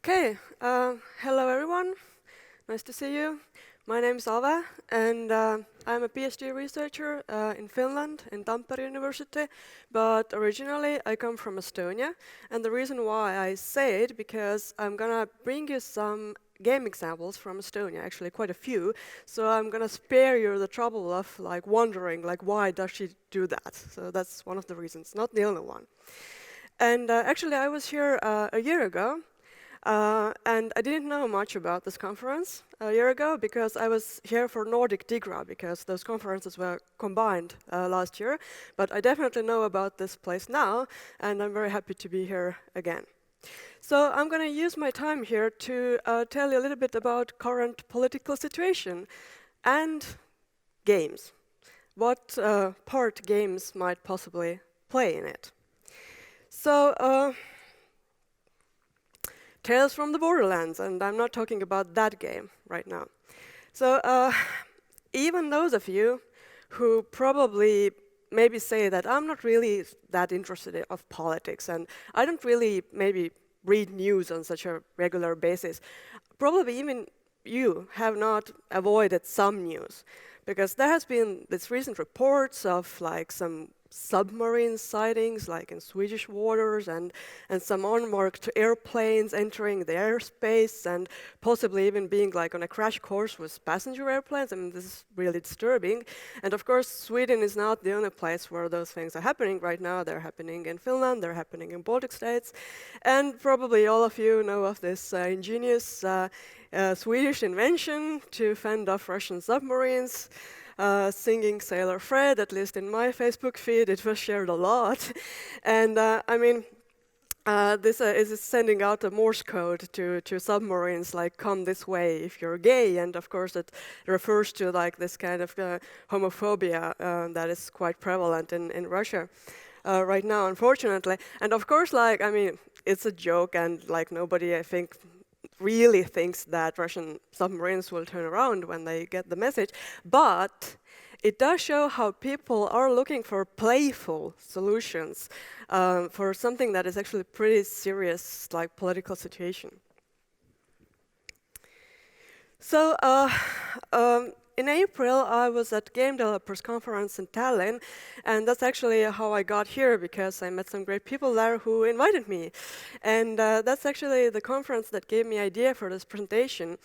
Okay, hello everyone. Nice to see you. My name is Ave, and I'm a PhD researcher in Finland, in Tampere University, but originally I come from Estonia, and the reason why I say it, because I'm gonna bring you some game examples from Estonia, actually quite a few, so I'm gonna spare you the trouble of wondering why does she do that. So that's one of the reasons, not the only one. And actually I was here a year ago, and I didn't know much about this conference a year ago because I was here for Nordic Digra because those conferences were combined last year. But I definitely know about this place now, and I'm very happy to be here again. So I'm going to use my time here to tell you a little bit about current political situation and games. What part games might possibly play in it. So, Tales from the Borderlands, and I'm not talking about that game right now. So even those of you who probably maybe say that I'm not really that interested of politics and I don't really maybe read news on such a regular basis, probably even you have not avoided some news, because there has been these recent reports of some submarine sightings in Swedish waters and some unmarked airplanes entering the airspace and possibly even being on a crash course with passenger airplanes. I mean, this is really disturbing. And of course, Sweden is not the only place where those things are happening right now. They're happening in Finland, they're happening in Baltic states. And probably all of you know of this ingenious Swedish invention to fend off Russian submarines. Singing Sailor Fred, at least in my Facebook feed, it was shared a lot. And I mean, this is sending out a Morse code to submarines, come this way if you're gay. And of course it refers to this kind of homophobia that is quite prevalent in Russia right now, unfortunately. And of course, I mean, it's a joke, and nobody, I think, really thinks that Russian submarines will turn around when they get the message, but it does show how people are looking for playful solutions for something that is actually pretty serious, political situation. So in April, I was at Game Developers Conference in Tallinn, and that's actually how I got here, because I met some great people there who invited me. And that's actually the conference that gave me idea for this presentation,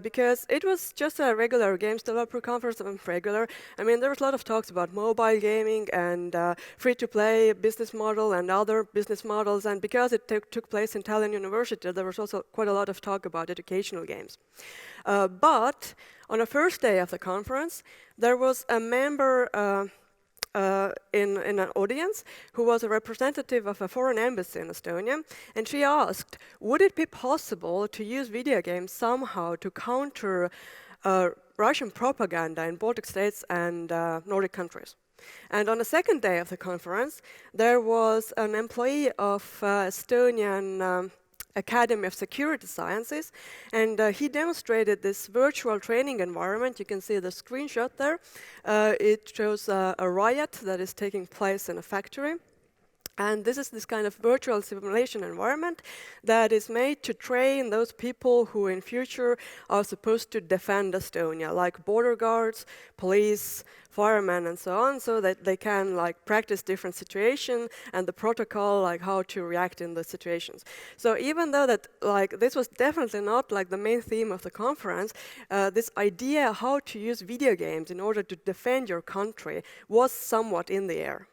because it was just a regular games developer conference. Regular. I mean, there was a lot of talks about mobile gaming and free-to-play business model and other business models, and because it took place in Tallinn University, there was also quite a lot of talk about educational games. But on the first day of the conference, there was a member in an audience who was a representative of a foreign embassy in Estonia, and she asked, would it be possible to use video games somehow to counter Russian propaganda in Baltic states and Nordic countries? And on the second day of the conference, there was an employee of Estonian Academy of Security Sciences, and he demonstrated this virtual training environment. You can see the screenshot there. It shows a riot that is taking place in a factory. And this is this kind of virtual simulation environment that is made to train those people who in future are supposed to defend Estonia, like border guards, police, firemen, and so on, so that they can practice different situations and the protocol, how to react in those situations. So even though that this was definitely not the main theme of the conference, this idea how to use video games in order to defend your country was somewhat in the air.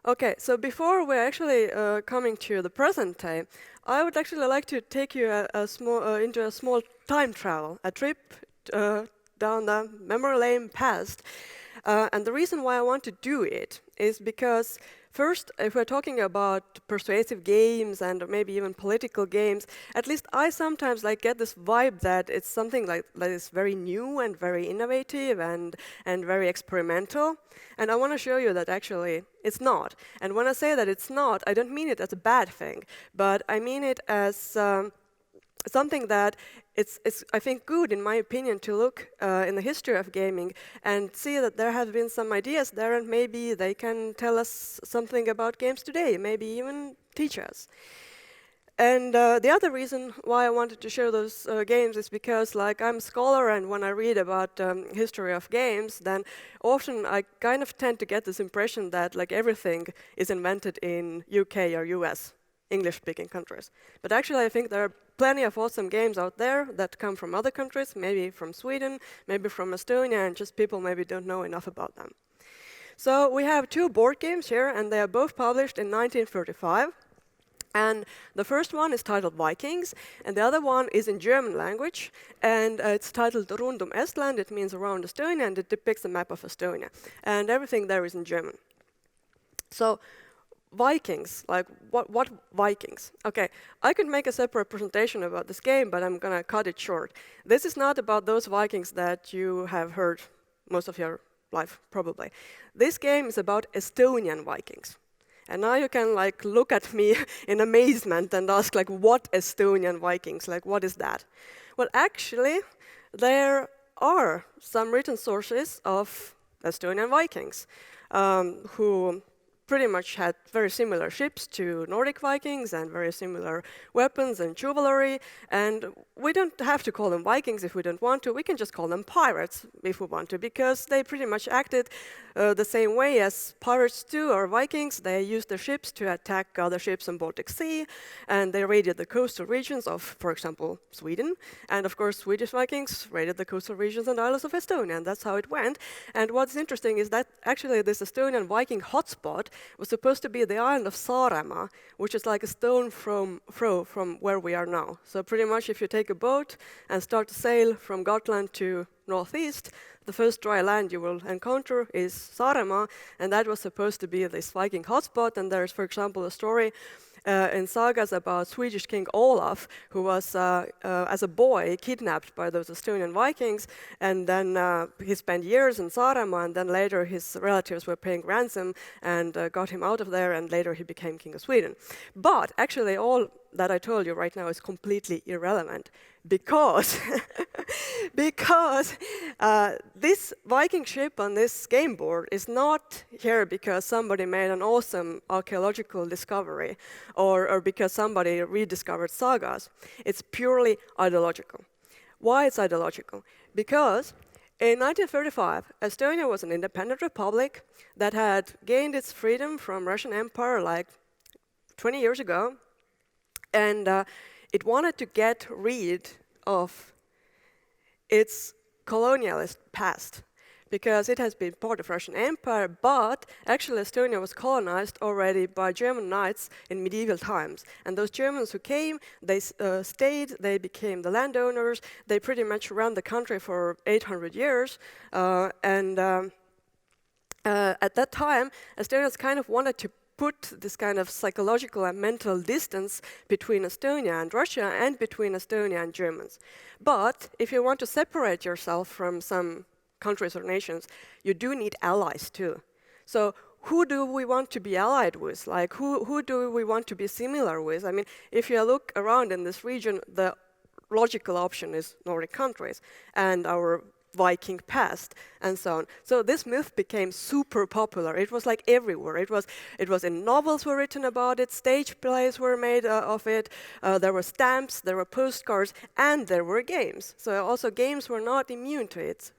Okay, so before we're actually coming to the present time, I would actually like to take you into a small time travel, a trip down the memory lane past. And the reason why I want to do it is because, first, if we're talking about persuasive games and maybe even political games, at least I sometimes get this vibe that it's something that is very new and very innovative and very experimental. And I want to show you that actually it's not. And when I say that it's not, I don't mean it as a bad thing, but I mean it as something that it's, I think, good, in my opinion, to look in the history of gaming and see that there have been some ideas there, and maybe they can tell us something about games today, maybe even teach us. And the other reason why I wanted to show those games is because, like, I'm a scholar, and when I read about history of games, then often I kind of tend to get this impression that, like, everything is invented in UK or US, English-speaking countries. But actually, I think there are plenty of awesome games out there that come from other countries, maybe from Sweden, maybe from Estonia, and just people maybe don't know enough about them. So we have two board games here, and they are both published in 1935. And the first one is titled Vikings, and the other one is in German language, and it's titled Rund um Estland. It means around Estonia, and it depicts a map of Estonia. And everything there is in German. So Vikings, like what Vikings? Okay, I could make a separate presentation about this game, but I'm gonna cut it short. This is not about those Vikings that you have heard most of your life, probably. This game is about Estonian Vikings. And now you can like look at me in amazement and ask like, what Estonian Vikings? Like, what is that? Well, actually, there are some written sources of Estonian Vikings who pretty much had very similar ships to Nordic Vikings and very similar weapons and chivalry. And we don't have to call them Vikings if we don't want to. We can just call them pirates if we want to, because they pretty much acted the same way as pirates do, or Vikings. They used their ships to attack other ships in Baltic Sea, and they raided the coastal regions of, for example, Sweden. And of course, Swedish Vikings raided the coastal regions and islands of Estonia, and that's how it went. And what's interesting is that actually this Estonian Viking hotspot was supposed to be the island of Saaremaa, which is like a stone throw from where we are now. So pretty much if you take a boat and start to sail from Gotland to northeast, the first dry land you will encounter is Saaremaa, and that was supposed to be this Viking hotspot. And there's, for example, a story in sagas about Swedish King Olaf, who was, as a boy, kidnapped by those Estonian Vikings, and then he spent years in Saaremaa, and then later his relatives were paying ransom and got him out of there, and later he became King of Sweden. But actually, all that I told you right now is completely irrelevant, because this Viking ship on this game board is not here because somebody made an awesome archaeological discovery or because somebody rediscovered sagas. It's purely ideological. Why it's ideological? Because in 1935, Estonia was an independent republic that had gained its freedom from Russian Empire like 20 years ago, and it wanted to get rid of its colonialist past, because it has been part of Russian Empire, but actually Estonia was colonized already by German knights in medieval times. And those Germans who came, they stayed, they became the landowners, they pretty much ran the country for 800 years, at that time, Estonians kind of wanted to put this kind of psychological and mental distance between Estonia and Russia and between Estonia and Germans. But if you want to separate yourself from some countries or nations, you do need allies too. So who do we want to be allied with? Like, who do we want to be similar with? I mean, if you look around in this region, the logical option is Nordic countries and our Viking past and so on. So this myth became super popular. It was like everywhere. It was in novels were written about it, stage plays were made of it, there were stamps, there were postcards, and there were games. So also games were not immune to it.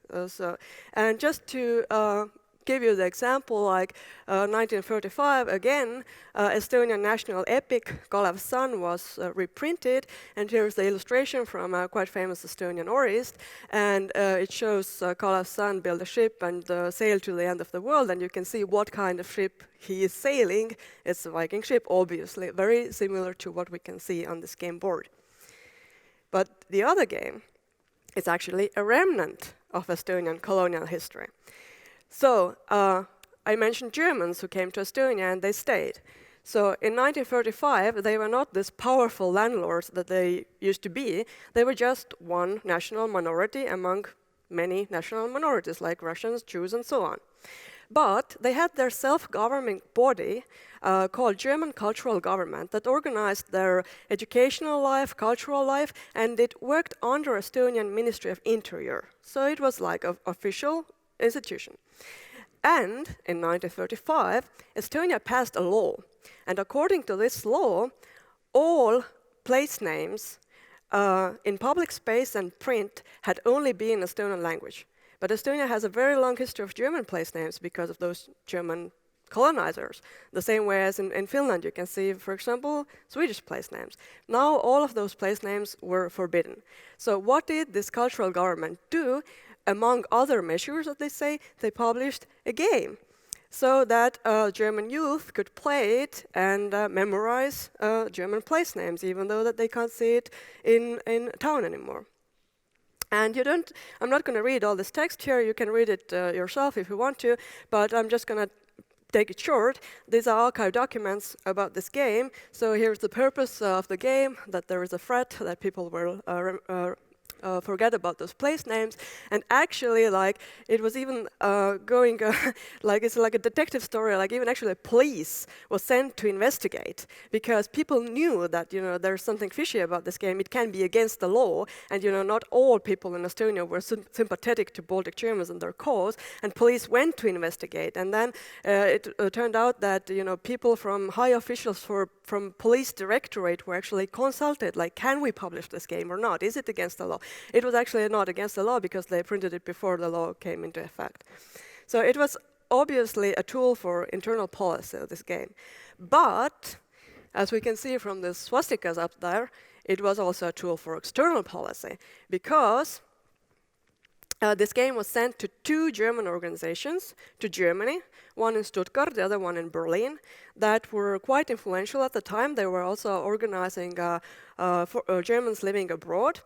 And just to give you the example, like 1935, again, Estonian national epic, Kalev's Son, was reprinted, and here's the illustration from a quite famous Estonian orist, and it shows Kalev's Son build a ship and sail to the end of the world, and you can see what kind of ship he is sailing. It's a Viking ship, obviously, very similar to what we can see on this game board. But the other game is actually a remnant of Estonian colonial history. So, I mentioned Germans who came to Estonia and they stayed. So in 1935, they were not this powerful landlords that they used to be. They were just one national minority among many national minorities, like Russians, Jews, and so on. But they had their self-governing body called German Cultural Government that organized their educational life, cultural life, and it worked under Estonian Ministry of Interior. So it was like an official institution. And in 1935, Estonia passed a law. And according to this law, all place names in public space and print had only been Estonian language. But Estonia has a very long history of German place names because of those German colonizers. The same way as in Finland, you can see, for example, Swedish place names. Now all of those place names were forbidden. So what did this cultural government do? Among other measures that they say, they published a game so that German youth could play it and memorize German place names, even though that they can't see it in town anymore. And I'm not going to read all this text here, you can read it yourself if you want to, but I'm just going to take it short. These are archive documents about this game. So here's the purpose of the game, that there is a threat that people will forget about those place names. And actually, like, it was even going, like, it's like a detective story, like even actually police was sent to investigate because people knew that, you know, there's something fishy about this game. It can be against the law. And, you know, not all people in Estonia were sympathetic to Baltic Germans and their cause. And police went to investigate. And then it turned out that, you know, people from high officials from police directorate were actually consulted, like, can we publish this game or not? Is it against the law? It was actually not against the law because they printed it before the law came into effect. So it was obviously a tool for internal policy of this game. But, as we can see from the swastikas up there, it was also a tool for external policy because this game was sent to 2 German organizations, to Germany, one in Stuttgart, the other one in Berlin, that were quite influential at the time. They were also organizing for Germans living abroad.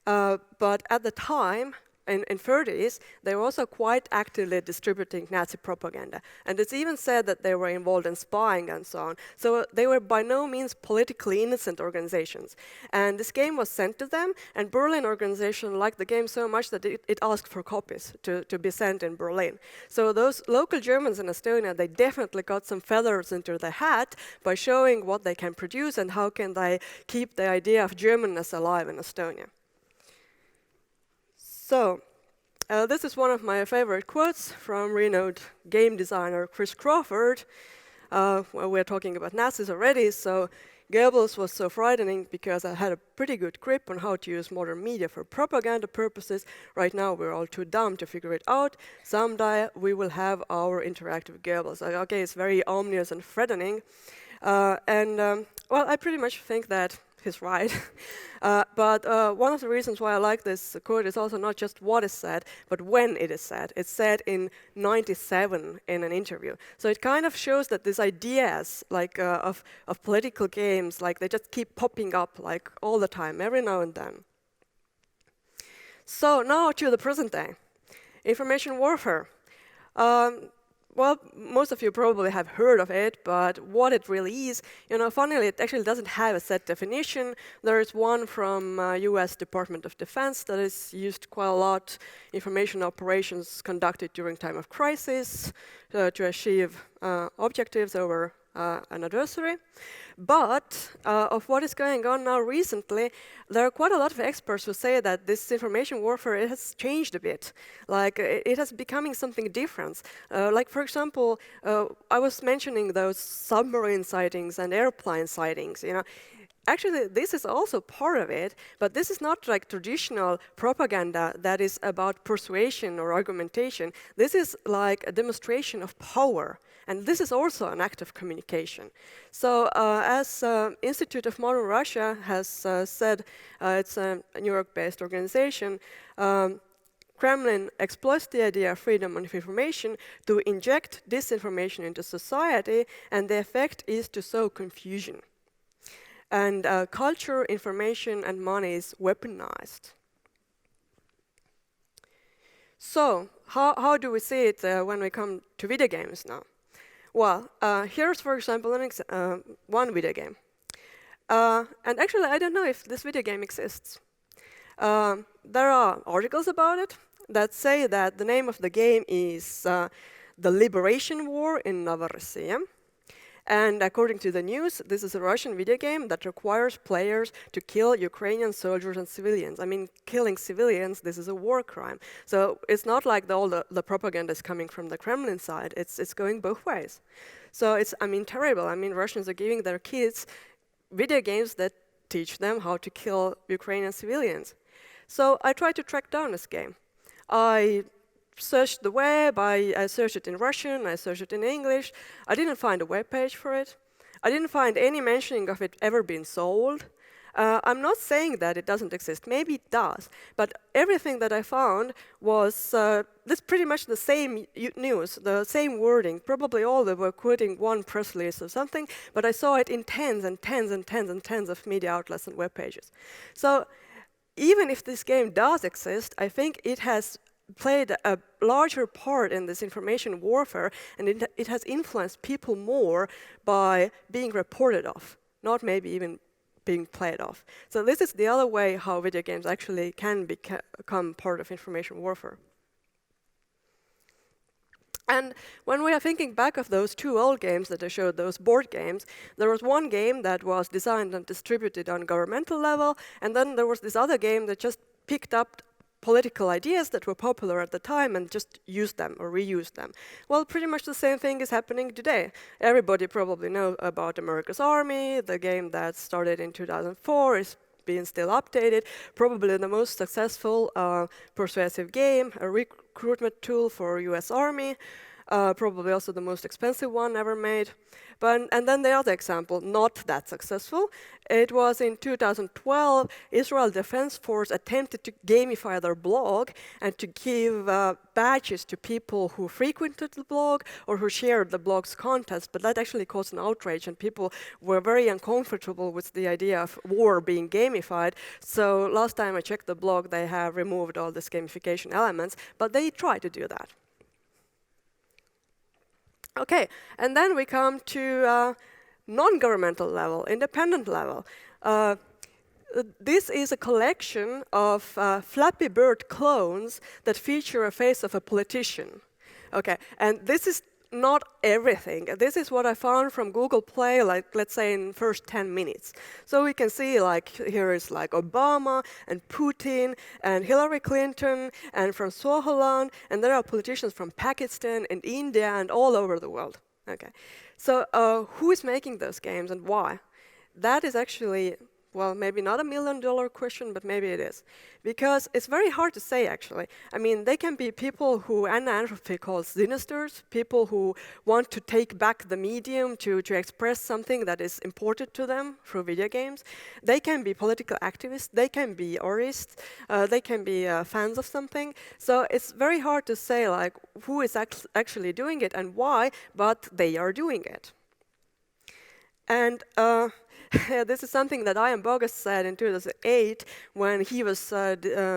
But at the time, in 30s, they were also quite actively distributing Nazi propaganda. And it's even said that they were involved in spying and so on. So they were by no means politically innocent organizations. And this game was sent to them, and Berlin organization liked the game so much that it asked for copies to be sent in Berlin. So those local Germans in Estonia, they definitely got some feathers into their hat by showing what they can produce and how can they keep the idea of Germanness alive in Estonia. So, this is one of my favorite quotes from renowned game designer Chris Crawford. Well, we're talking about Nazis already, so Goebbels was so frightening because I had a pretty good grip on how to use modern media for propaganda purposes. Right now, we're all too dumb to figure it out. Someday, we will have our interactive Goebbels. Okay, it's very ominous and threatening. Well, I pretty much think that he's right. But one of the reasons why I like this quote is also not just what is said, but when it is said. It's said in '97 in an interview. So it kind of shows that these ideas, like of political games, like they just keep popping up like all the time, every now and then. So now to the present day. Information warfare. Well, most of you probably have heard of it, but what it really is, you know, funnily, it actually doesn't have a set definition. There is one from US Department of Defense that is used quite a lot. Information operations conducted during time of crisis to achieve objectives over an adversary. But of what is going on now recently, there are quite a lot of experts who say that this information warfare, it has changed a bit. Like, it has becoming something different. Like, for example, I was mentioning those submarine sightings and airplane sightings, you know. Actually, this is also part of it, but this is not like traditional propaganda that is about persuasion or argumentation. This is like a demonstration of power, and this is also an act of communication. So as Institute of Modern Russia has said, it's a New York-based organization, Kremlin exploits the idea of freedom of information to inject disinformation into society, and the effect is to sow confusion. And culture, information, and money is weaponized. So, how do we see it when we come to video games now? Well, here's, for example, one video game. And actually, I don't know if this video game exists. There are articles about it that say that the name of the game is The Liberation War in Novorossiya. And according to the news, this is a Russian video game that requires players to kill Ukrainian soldiers and civilians. I mean, killing civilians, this is a war crime. So it's not like all the propaganda is coming from the Kremlin side. It's going both ways. So it's, I mean, terrible. I mean, Russians are giving their kids video games that teach them how to kill Ukrainian civilians. So I tried to track down this game. I searched the web, I searched it in Russian, I searched it in English. I didn't find a web page for it. I didn't find any mentioning of it ever being sold. I'm not saying that it doesn't exist. Maybe it does. But everything that I found was this pretty much the same news, the same wording. Probably all they were quoting one press release or something, but I saw it in tens and tens and tens and tens of media outlets and web pages. So even if this game does exist, I think it has played a larger part in this information warfare, and it has influenced people more by being reported of, not maybe even being played off. So this is the other way how video games actually can become part of information warfare. And when we are thinking back of those two old games that I showed, those board games, there was one game that was designed and distributed on governmental level, and then there was this other game that just picked up political ideas that were popular at the time and just used them or reused them. Well, pretty much the same thing is happening today. Everybody probably knows about America's Army, the game that started in 2004 is being still updated, probably the most successful persuasive game, a recruitment tool for US Army, probably also the most expensive one ever made. And then the other example, not that successful, it was in 2012, Israel Defense Force attempted to gamify their blog and to give badges to people who frequented the blog or who shared the blog's contents, but that actually caused an outrage and people were very uncomfortable with the idea of war being gamified. So last time I checked the blog, they have removed all these gamification elements, but they tried to do that. Okay, and then we come to non-governmental level, independent level. This is a collection of Flappy Bird clones that feature a face of a politician. Okay, and this is not everything. This is what I found from Google Play, like let's say in first 10 minutes. So we can see like here is like Obama and Putin and Hillary Clinton and François Hollande, and there are politicians from Pakistan and India and all over the world. Okay, so who is making those games and why? That is actually, well, maybe not $1 million question, but maybe it is. Because it's very hard to say, actually. I mean, they can be people who Anna Anthropy calls zinisters, people who want to take back the medium to express something that is important to them through video games. They can be political activists, they can be artists, they can be fans of something. So it's very hard to say, like, who is actually doing it and why, but they are doing it. And this is something that Ian Bogus said in 2008 when he was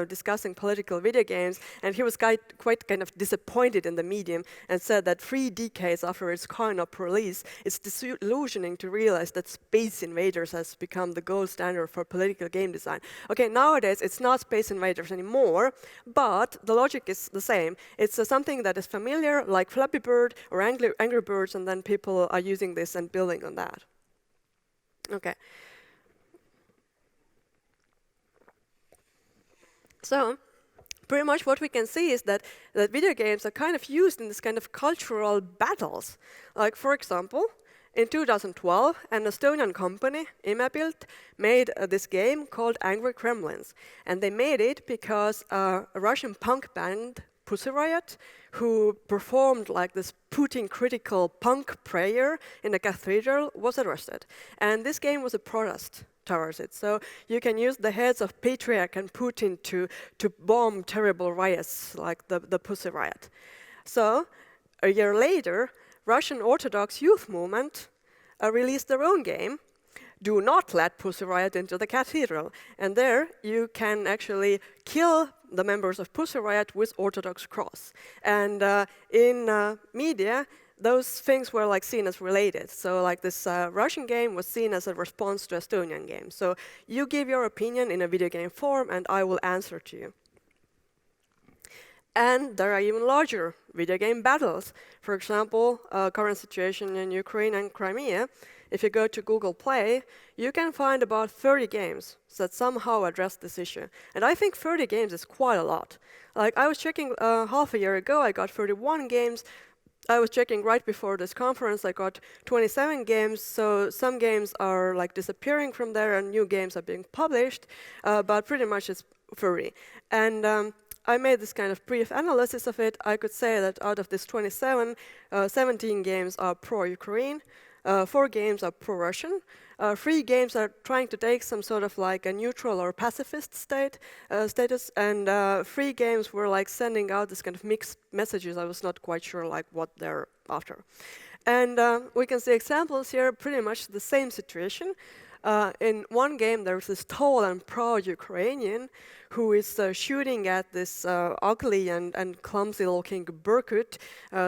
discussing political video games, and he was quite kind of disappointed in the medium and said that 3 decades after its coin-op release, it's disillusioning to realize that Space Invaders has become the gold standard for political game design. Okay, nowadays it's not Space Invaders anymore, but the logic is the same. It's something that is familiar, like Flappy Bird or Angry Birds, and then people are using this and building on that. Okay. So, pretty much what we can see is that video games are kind of used in this kind of cultural battles. Like, for example, in 2012, an Estonian company, Imebuild, made this game called Angry Kremlins. And they made it because a Russian punk band, Pussy Riot, who performed like this Putin-critical punk prayer in a cathedral, was arrested. And this game was a protest towards it. So you can use the heads of Patriarch and Putin to bomb terrible riots like the Pussy Riot. So a year later, Russian Orthodox Youth Movement released their own game, Do Not Let Pussy Riot Into the Cathedral. And there you can actually kill the members of Pussy Riot with Orthodox cross. And in media, those things were like seen as related. So like this Russian game was seen as a response to Estonian game. So you give your opinion in a video game form and I will answer to you. And there are even larger video game battles. For example, current situation in Ukraine and Crimea. If you go to Google Play, you can find about 30 games that somehow address this issue. And I think 30 games is quite a lot. Like I was checking half a year ago, I got 31 games. I was checking right before this conference, I got 27 games, so some games are like disappearing from there and new games are being published, but pretty much it's free. And I made this kind of brief analysis of it. I could say that out of this 27, 17 games are pro-Ukraine, 4 games are pro-Russian, 3 games are trying to take some sort of like a neutral or pacifist status, and 3 games were like sending out this kind of mixed messages. I was not quite sure like what they're after. And we can see examples here, pretty much the same situation. In one game, there's this tall and proud Ukrainian who is shooting at this ugly and clumsy-looking Berkut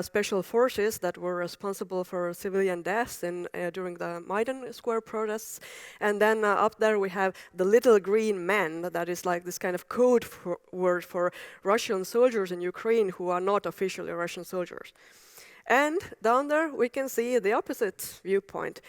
special forces that were responsible for civilian deaths during the Maidan Square protests. And then up there we have the little green man, that is like this kind of code word for Russian soldiers in Ukraine who are not officially Russian soldiers. And down there, we can see the opposite viewpoint.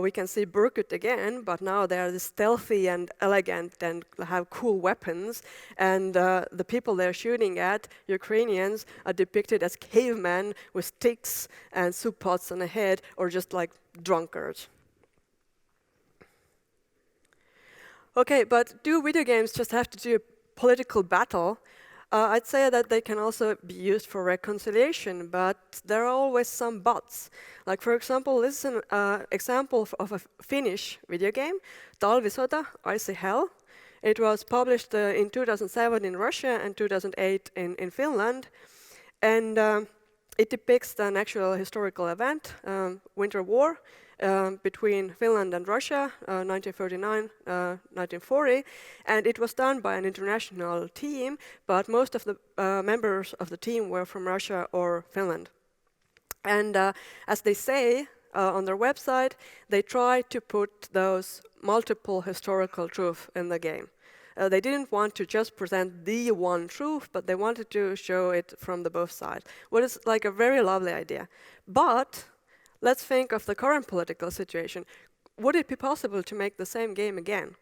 We can see Berkut again, but now they are stealthy and elegant and have cool weapons. And the people they're shooting at, Ukrainians, are depicted as cavemen with sticks and soup pots on the head, or just like drunkards. Okay, but do video games just have to do a political battle? I'd say that they can also be used for reconciliation, but there are always some buts. Like, for example, this is an example of a Finnish video game, Talvisota, Icy Hell. It was published in 2007 in Russia and 2008 in Finland. And it depicts an actual historical event, Winter War, between Finland and Russia, 1939-1940, and it was done by an international team, but most of the members of the team were from Russia or Finland. And as they say on their website, they tried to put those multiple historical truths in the game. They didn't want to just present the one truth, but they wanted to show it from the both sides, what is like a very lovely idea. But let's think of the current political situation. Would it be possible to make the same game again?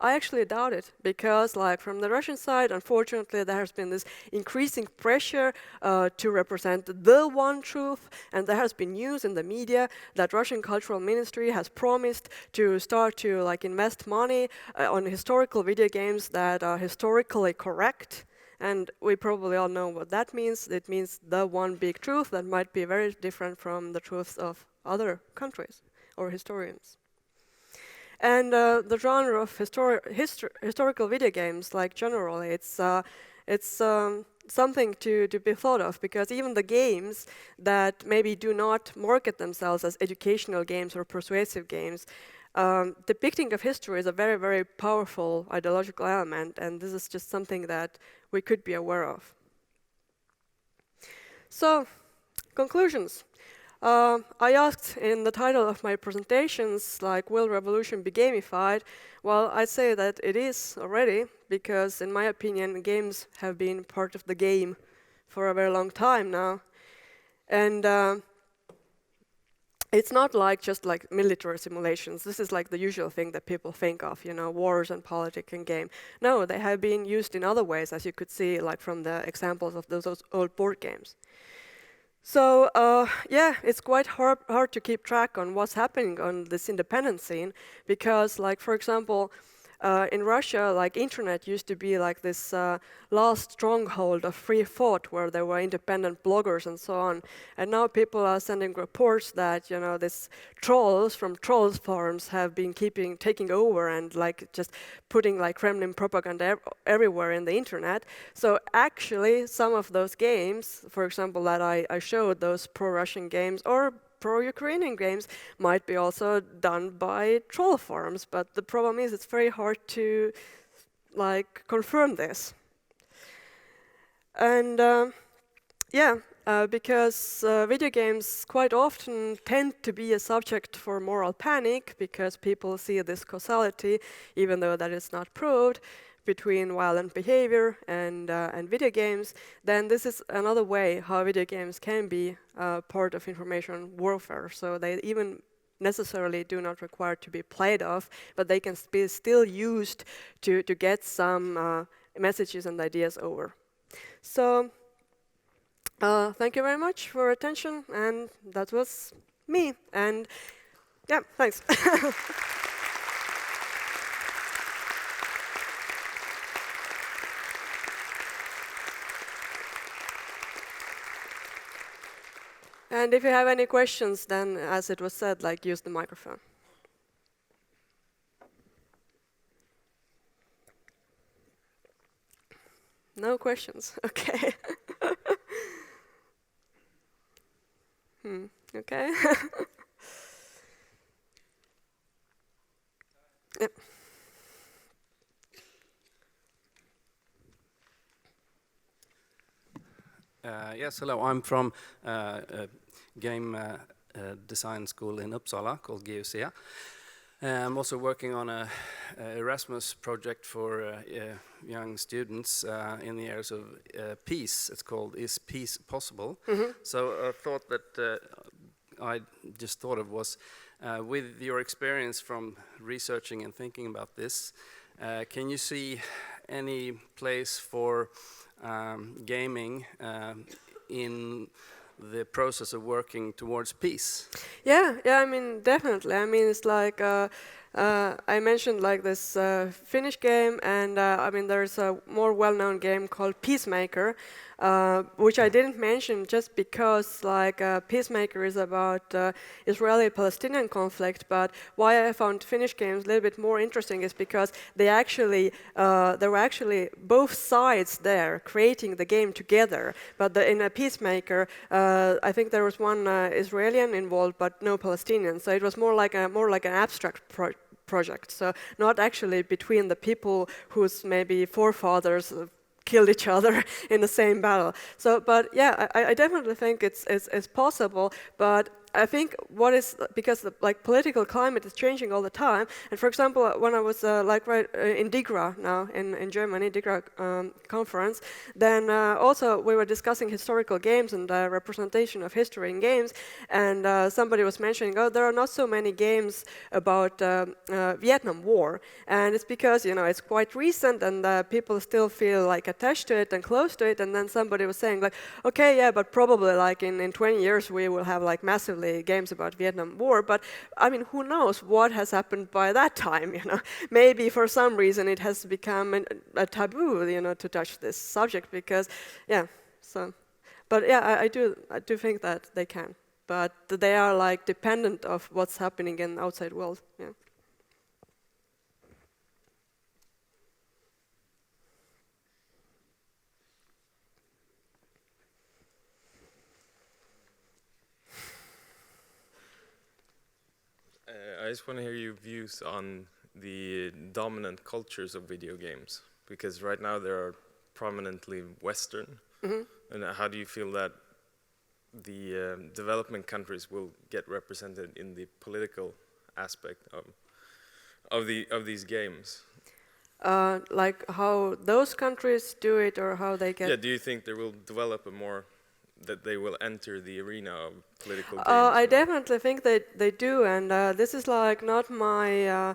I actually doubt it, because like from the Russian side, unfortunately, there has been this increasing pressure to represent the one truth, and there has been news in the media that Russian Cultural Ministry has promised to start to like invest money on historical video games that are historically correct. And we probably all know what that means. It means the one big truth that might be very different from the truths of other countries or historians. And the genre of historical video games, like generally, it's something to be thought of, because even the games that maybe do not market themselves as educational games or persuasive games, depicting of history is a very, very powerful ideological element, and this is just something that we could be aware of. So, conclusions. I asked in the title of my presentations, like, will revolution be gamified? Well, I'd say that it is already, because in my opinion, games have been part of the game for a very long time now. And it's not like just like military simulations. This is like the usual thing that people think of, you know, wars and politics and game. No, they have been used in other ways, as you could see like from the examples of those old board games. So yeah, it's quite hard to keep track on what's happening on this independent scene, because like, for example, in Russia, like, internet used to be like this last stronghold of free thought, where there were independent bloggers and so on. And now people are sending reports that, you know, these trolls from trolls forums have been taking over and like just putting like Kremlin propaganda everywhere in the internet. So actually, some of those games, for example, that I showed, those pro-Russian games or pro-Ukrainian games, might be also done by troll forums, but the problem is it's very hard to like confirm this. And yeah, because video games quite often tend to be a subject for moral panic, because people see this causality, even though that is not proved, between violent behavior and video games, then this is another way how video games can be part of information warfare. So they even necessarily do not require to be played off, but they can be still used to get some messages and ideas over. So Thank you very much for your attention, and that was me. And yeah, thanks. And if you have any questions, then, as it was said, like, use the microphone. No questions. Okay. Okay. Yep. Yes, hello. I'm from a game design school in Uppsala called GGC. I'm also working on a Erasmus project for young students in the areas of peace. It's called Is Peace Possible? So a thought that I just thought of was, with your experience from researching and thinking about this, can you see any place for gaming in the process of working towards peace? Yeah, I mean, definitely. I mean, it's like I mentioned like this Finnish game, and I mean, there's a more well-known game called Peacemaker, which I didn't mention just because like Peacemaker is about Israeli-Palestinian conflict. But why I found Finnish games a little bit more interesting is because they actually there were actually both sides there creating the game together. But in a Peacemaker, I think there was one Israeli involved, but no Palestinian. So it was more like an abstract project. So not actually between the people whose maybe forefathers killed each other in the same battle. So, but yeah, I definitely think it's possible. But I think what is, because the like political climate is changing all the time. And for example, when I was in DIGRA now in Germany, DIGRA conference, then also we were discussing historical games and representation of history in games. And somebody was mentioning, oh, there are not so many games about Vietnam War, and it's because it's quite recent and people still feel like attached to it and close to it. And then somebody was saying like, okay, yeah, but probably like in 20 years we will have like massively games about Vietnam War. But I mean, who knows what has happened by that time? Maybe for some reason it has become a taboo, to touch this subject because, yeah. So, but yeah, I do think that they can, but they are like dependent of what's happening in the outside world. Yeah. I just want to hear your views on the dominant cultures of video games, because right now they are prominently Western. And how do you feel that the development countries will get represented in the political aspect of these games? Like how those countries do it, or how they get... Yeah, do you think they will develop that they will enter the arena of political games? I definitely think that they do, and this is like not my...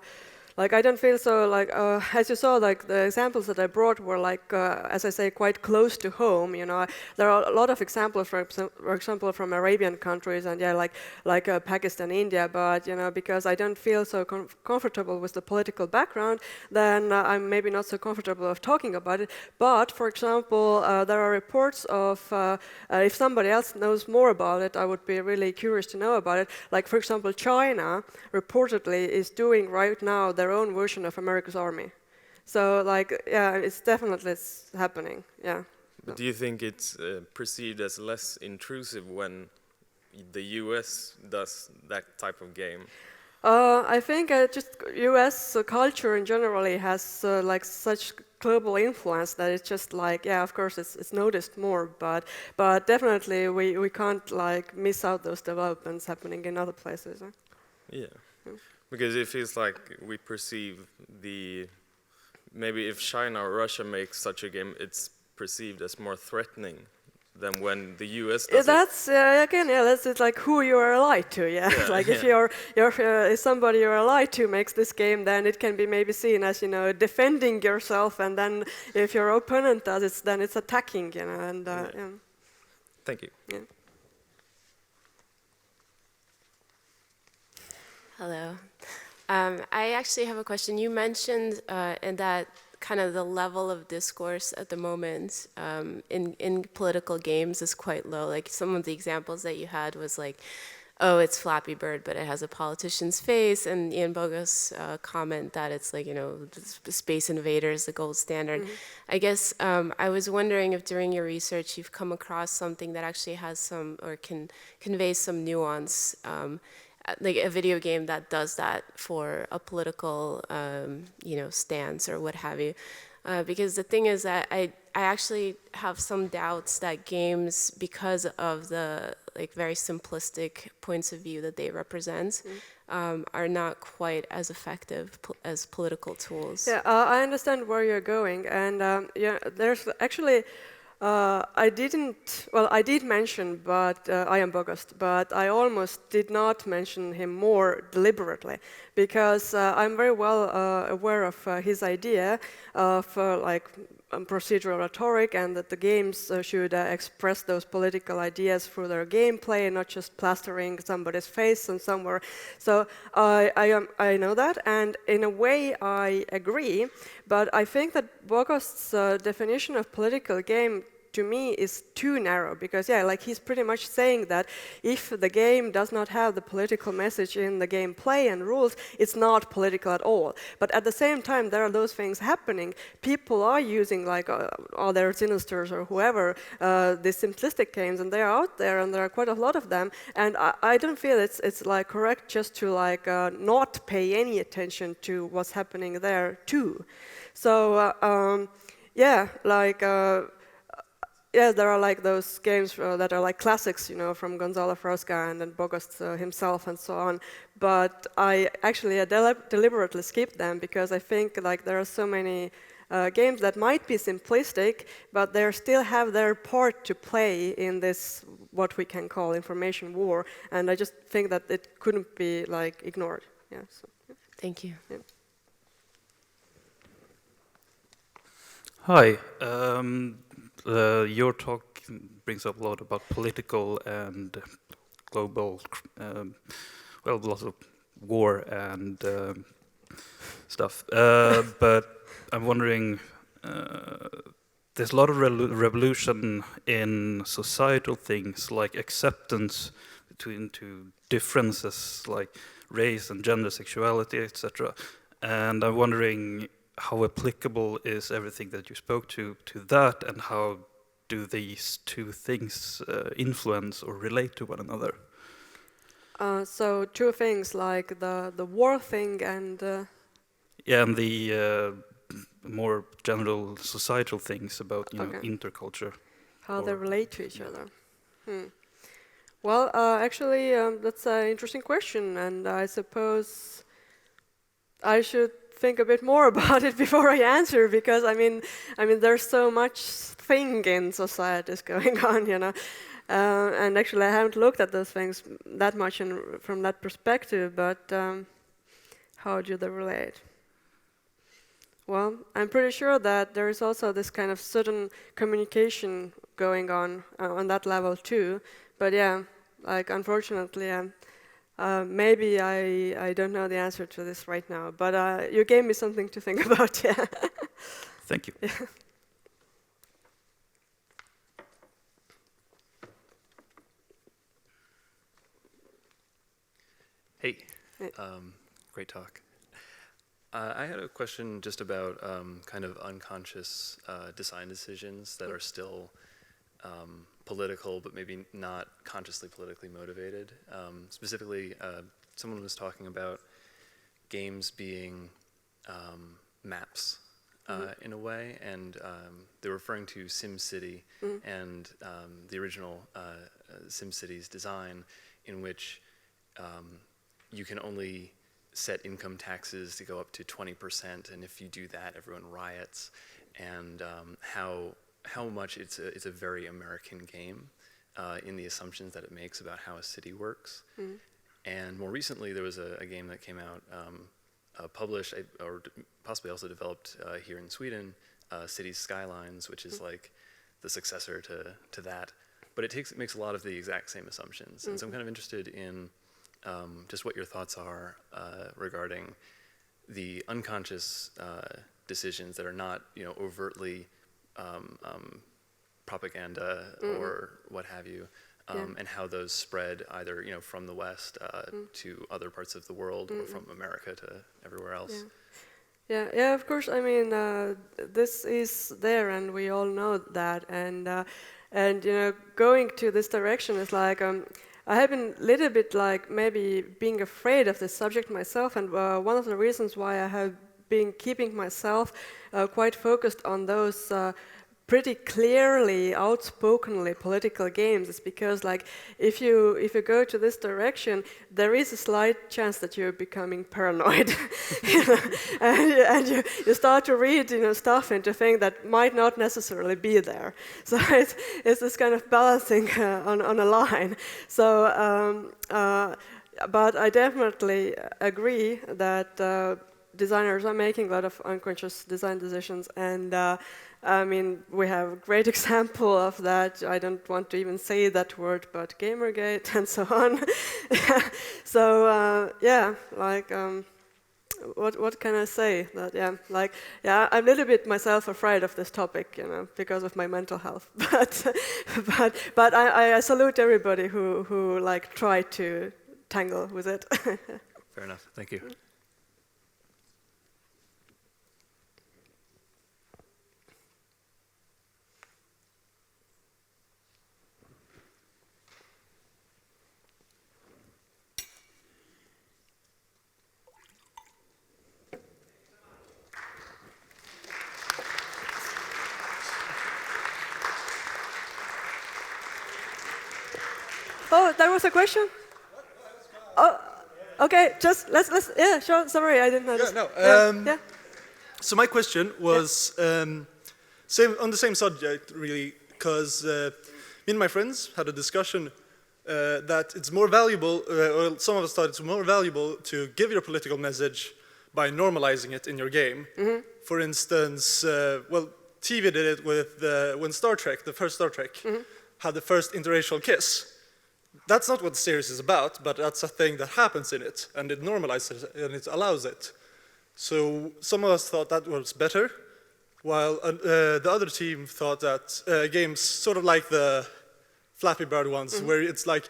Like I don't feel so like, as you saw, like the examples that I brought were like, as I say, quite close to home. There are a lot of examples, for example, from Arabian countries, and yeah, like Pakistan, India. But because I don't feel so comfortable with the political background, then I'm maybe not so comfortable of talking about it. But for example, there are reports of if somebody else knows more about it, I would be really curious to know about it. Like for example, China reportedly is doing right now their own version of America's Army. So like, yeah, it's definitely happening, yeah. But do you think it's perceived as less intrusive when the US does that type of game? I think just US culture in generally has like such global influence that it's just like, yeah, of course it's noticed more, but definitely we can't like miss out those developments happening in other places. Huh? Yeah. Because it feels like we perceive maybe if China or Russia makes such a game, it's perceived as more threatening than when the US does that's again, yeah, that's like who you are allied to, yeah. Like if if somebody you're allied to makes this game, then it can be maybe seen as defending yourself, and then if your opponent does it, then it's attacking, and yeah. Thank you. Yeah. Hello. I actually have a question. You mentioned in that kind of the level of discourse at the moment in political games is quite low. Like some of the examples that you had was like, oh, it's Flappy Bird, but it has a politician's face, and Ian Bogo's comment that it's like, Space Invaders, the gold standard. I guess I was wondering if during your research you've come across something that actually has some, or can convey some nuance, like a video game that does that for a political, stance or what have you. Because the thing is that I actually have some doubts that games, because of the very simplistic points of view that they represent, are not quite as effective as political tools. Yeah, I understand where you're going, and there's actually. I did mention, but I am Bogost, but I almost did not mention him more deliberately, because I'm very well aware of his idea of procedural rhetoric, and that the games should express those political ideas through their gameplay, and not just plastering somebody's face on somewhere. So I know that, and in a way I agree, but I think that Bogost's definition of political game to me is too narrow, because he's pretty much saying that if the game does not have the political message in the gameplay and rules, it's not political at all. But at the same time, there are those things happening. People are using other Sinisters or whoever, these simplistic games, and they are out there, and there are quite a lot of them. And I don't feel it's correct just to not pay any attention to what's happening there too. So there are those games that are classics, from Gonzalo Frosca and then Bogost himself and so on. But I actually deliberately skipped them, because I think there are so many games that might be simplistic, but they still have their part to play in this, what we can call information war. And I just think that it couldn't be ignored. Yeah. So, yeah. Thank you. Yeah. Hi. Your talk brings up a lot about political and global, lots of war and stuff. But I'm wondering, there's a lot of revolution in societal things, like acceptance between two differences, like race and gender, sexuality, etc. And I'm wondering, how applicable is everything that you spoke to that, and how do these two things influence or relate to one another? So two things, like the war thing and... and the more general societal things about interculture. How they relate to each other. Well, actually, that's an interesting question, and I suppose I should think a bit more about it before I answer, because I mean, there's so much thing in societies going on, and actually I haven't looked at those things that much from that perspective. But how do they relate? Well, I'm pretty sure that there is also this kind of sudden communication going on that level too. But unfortunately, maybe I don't know the answer to this right now, but you gave me something to think about, yeah. Thank you. Yeah. Hey, great talk. I had a question just about kind of unconscious design decisions that are still political, but maybe not consciously politically motivated. Specifically, someone was talking about games being maps in a way, and they're referring to SimCity and the original SimCity's design, in which you can only set income taxes to go up to 20%, and if you do that, everyone riots, and how much it's a very American game in the assumptions that it makes about how a city works. And more recently, there was a game that came out, published or possibly also developed here in Sweden, Cities Skylines, which is like the successor to that, but it makes a lot of the exact same assumptions. And so I'm kind of interested in just what your thoughts are regarding the unconscious decisions that are not, overtly propaganda or what have you, and how those spread either, from the West to other parts of the world or from America to everywhere else. Yeah, of course. I mean, this is there, and we all know that. And going to this direction is like I have been a little bit like maybe being afraid of this subject myself, and one of the reasons why I have been keeping myself quite focused on those pretty clearly, outspokenly political games is because, like, if you go to this direction, there is a slight chance that you're becoming paranoid, and you start to read stuff into things that might not necessarily be there. So it's this kind of balancing on a line. So, but I definitely agree that designers are making a lot of unconscious design decisions, and I mean, we have a great example of that. I don't want to even say that word, but Gamergate and so on. So yeah, like what can I say? That I'm a little bit myself afraid of this topic, because of my mental health. But I salute everybody who like try to tangle with it. Fair enough. Thank you. Oh, there was a question? Oh, okay, just let's yeah, sure, sorry, I didn't notice. Yeah. So my question was same on the same subject, really, because me and my friends had a discussion that it's more valuable, or some of us thought it's more valuable to give your political message by normalizing it in your game. Mm-hmm. For instance, TV did it with when Star Trek, the first Star Trek, had the first interracial kiss. That's not what the series is about, but that's a thing that happens in it, and it normalizes it, and it allows it. So some of us thought that was better, while the other team thought that games sort of like the Flappy Bird ones, where it's like,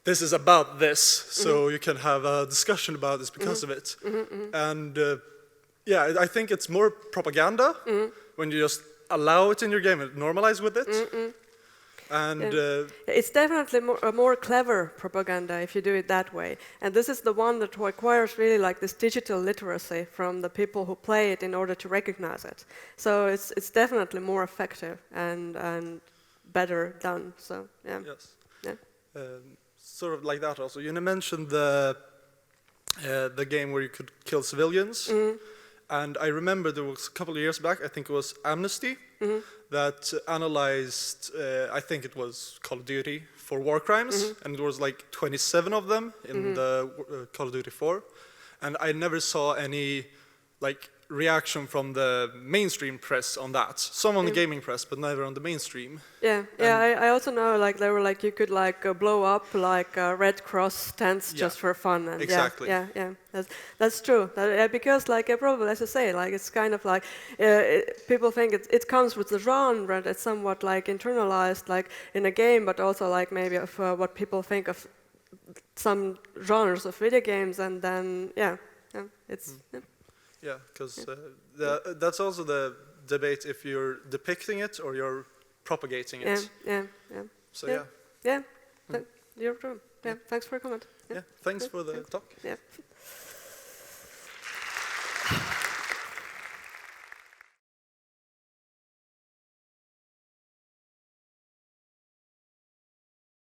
this is about this, so you can have a discussion about this because of it. And yeah, I think it's more propaganda when you just allow it in your game and normalize with it. And it's definitely a more clever propaganda if you do it that way. And this is the one that requires really like this digital literacy from the people who play it in order to recognize it. So it's definitely more effective and better done. So yeah. Yes. Yeah. Sort of like that also. You mentioned the game where you could kill civilians. And I remember there was a couple of years back, I think it was Amnesty, that analyzed, I think it was Call of Duty for war crimes, and there was like 27 of them in the Call of Duty 4. And I never saw any like reaction from the mainstream press on that. Some on the gaming press, but never on the mainstream. Yeah, I also know like they were like you could like blow up like Red Cross tents just for fun. And exactly. Yeah. That's true. Because like probably as I say, like it's kind of like people think it comes with the genre and it's somewhat like internalized like in a game, but also like maybe of what people think of some genres of video games, and then it's. Yeah, because that's also the debate if you're depicting it or you're propagating it. Yeah. So yeah. You're true. Yeah, thanks for your comment. Yeah, thanks for the talk. Yeah.